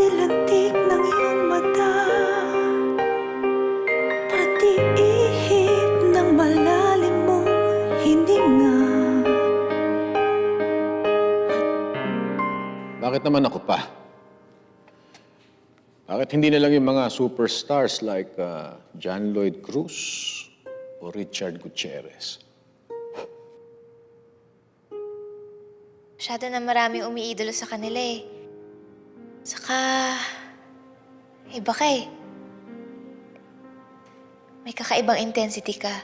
pilantik ng iyong mata, pati ihip ng malalim mong hininga. Bakit naman ako pa? Bakit hindi na lang yung mga superstars like John Lloyd Cruz o Richard Gutierrez? Masyado na maraming umiidolo sa kanila eh. Saka, iba ka eh. May kakaibang intensity ka.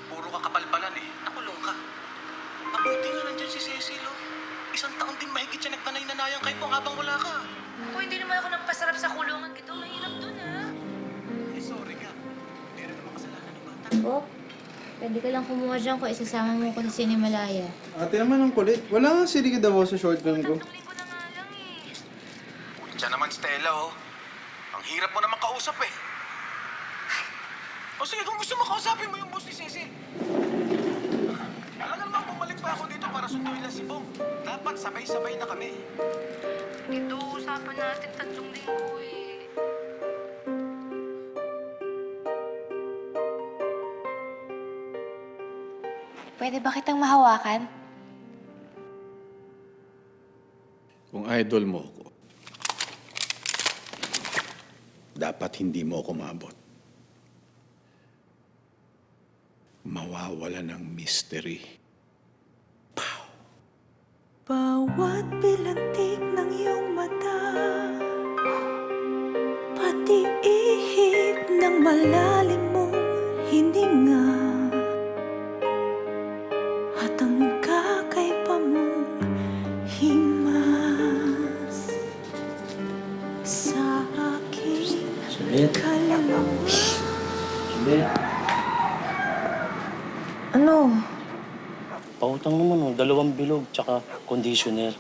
Puro ka kapalpalan eh. Nakulong ka. Mabuti nga nandyan si Cecil, oh. Isang taon din mahigit siya nagtanay-nanayang kayo po habang wala ka. Kung hindi naman ako nagpasarap sa kulungan gito, mahirap dun ha. Eh, sorry nga. Hindi rin naman kasalanan ng bata. Pop, pwede ka lang kumuha dyan kung isasama mo ko sa Sinimalaya. Ate naman ang kulit. Wala nga si Ricky Davao sa short film ko. Tatlong linggo na nga lang eh. Ulit siya naman, Stella, oh. Ang hirap mo naman kausap eh. O sige, kung gusto mo kausapin mo yung boss ni Cecil. Alam naman, bumalik pa ako dito para sunduin lang si Bong. Dapat sabay-sabay na kami. Ito, usapan natin 3 linggo eh. Pwede ba kitang mahawakan? Kung idol mo ako, dapat hindi mo ako maabot. Mawawala ng mystery. Bawat pilantik ng iyong mata, pati ihip ng malalim mong hininga, at ang kakaiba mong himas sa aking kaluluwa. Ano? Pautang naman, oh. 2 bilog, tsaka conditioner.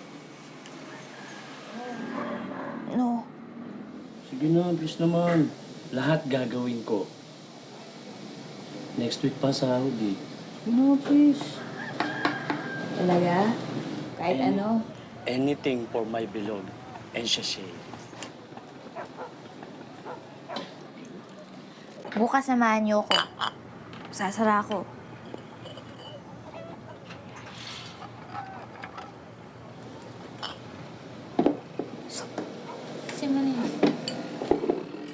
No. Sige na, bis naman. Lahat gagawin ko. Next week pa sahod eh. No, please. Talaga? Kahit ano? Anything for my bilog and sachet. Bukas samahan niyo ko. Sasara ako. Simulan.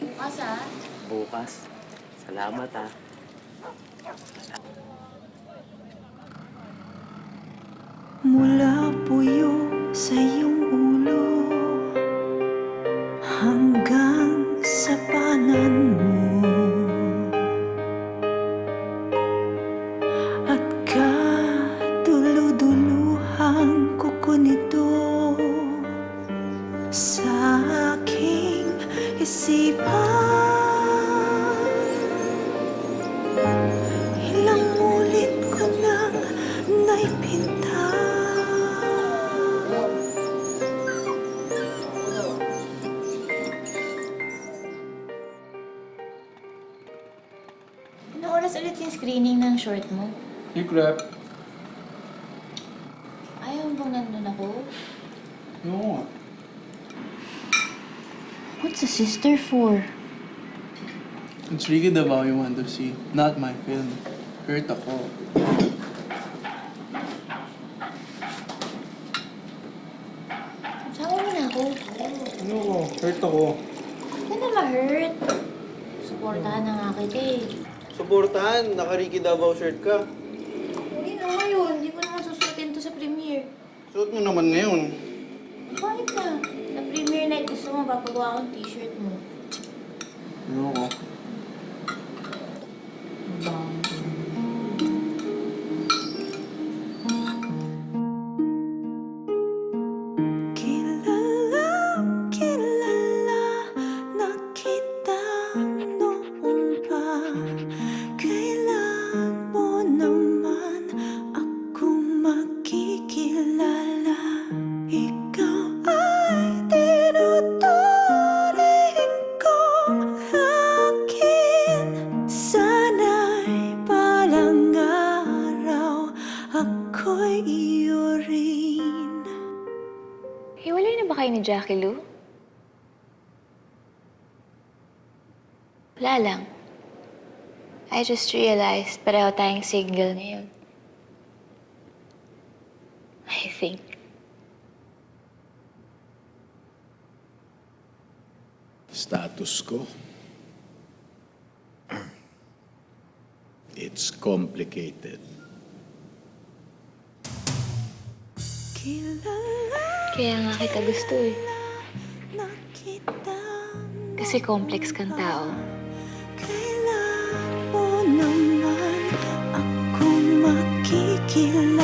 Bukas ah. Bukas. Salamat ah. Mula puyo sa iyong ulo hanggang sa panan mo, at kadulu-duluhang kuko nito sa aking isipan. Ilang ulit ko nang naipinta. Ano oras ulit yung screening ng short mo? Hey, crap. Ayaw mo bang nandun ako? No. What's a sister for? It's Ricky Davao you want to see, not my film. Hurt ako. Sama mo na ako. Ano ko? Hurt ako. Hindi na ma-hurt. Supportahan na nga kita eh. Suportahan, naka-Ricky Davao shirt ka. Hindi na ngayon. Hindi ko naman susuotin to sa premiere. Suot mo naman ngayon. Bakit na? Sa premiere night gusto mo, papagawa akong t-shirt mo. Ano ko? Bang. Kilalang kilala na kita noon pa. Kailan mo naman ako makikilala? Ikaw ay tinuturing kong akin. Sana'y balang araw ako'y iyo rin. Hiwalay na ba kayo ni Jackie Lou? Wala lang. I just realized pareho tayong single ngayon. I think. Status ko. It's complicated. Kilala Kaya nga kita gusto eh. na kita. Kasi complex kang tao. Kailan mo naman ako makikilala?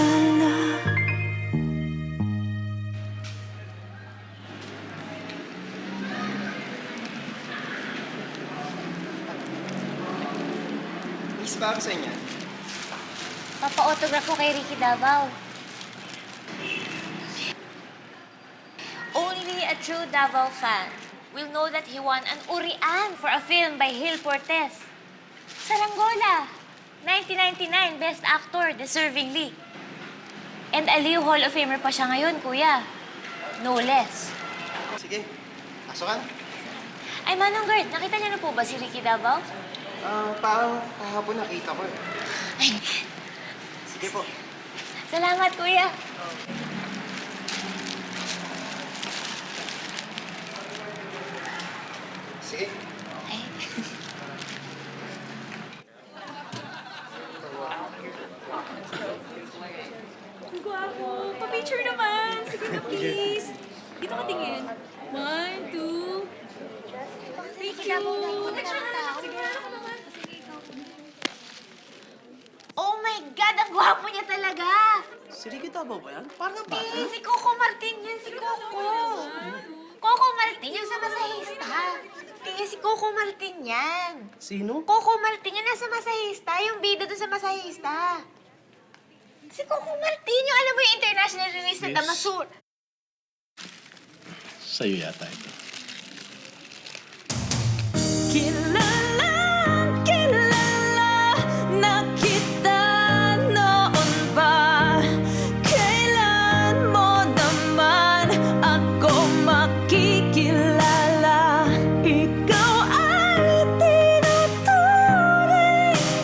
Miss, para sa inyo. Papa-autograph ko kay Ricky Davao. Only a true Davao fan will know that he won an Urian for a film by Gil Portes. Saranggola, 1999 Best Actor, deservingly. And Aliw Hall of Famer pa siya ngayon, kuya. No less. Sige, pasokan. Ay, Manong Gert, nakita niyo na po ba si Ricky Davao? Parang kahapon nakita ko eh. Ay, Sige po. salamat, kuya. Sige. Ay. Ang gwapo. Pa-picture naman. Sige na, please. Dito ka tingin. 1, 2. Thank you. Picture na lang. Sige na ako naman. Sige, ikaw. Oh my God, ang gwapo niya talaga. Si Ricky Davao ba yan? Parang bata. Si Coco Martin yan, si Coco. Coco Martin, yung sa masahista. Kaya si Coco Martin yan. Sino? Coco Martin yan, nasa masahista. Yung bida doon sa masahista. Si Coco Martin, yung alam mo yung international release na Yes. Damasur. Sa'yo yata ito. Kilalang kilala na kita noon pa. Kailan mo naman ako makikilala? Ikaw ay tinuturing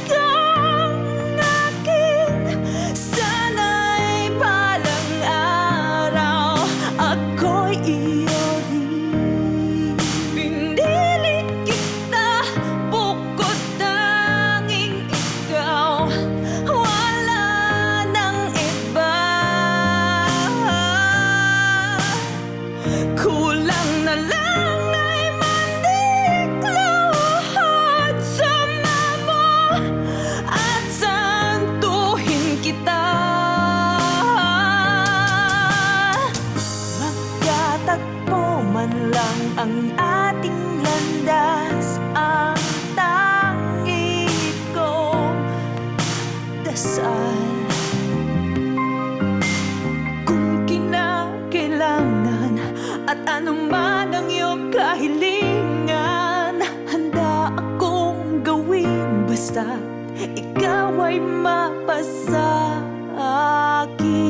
kang akin. Sana'y balang araw ako'y iyo rin. Pinili kita, bukod tanging ikaw. Wala nang iba. Kulang na lang ay mandiklawad sama mo at santuhin kita. Magkatagpo man lang ang ating landas, ang tangi kong dasal. Kung kinakailangan at anuman ang iyong kahilingan, handa akong gawin basta ikaw ay mapasa akin.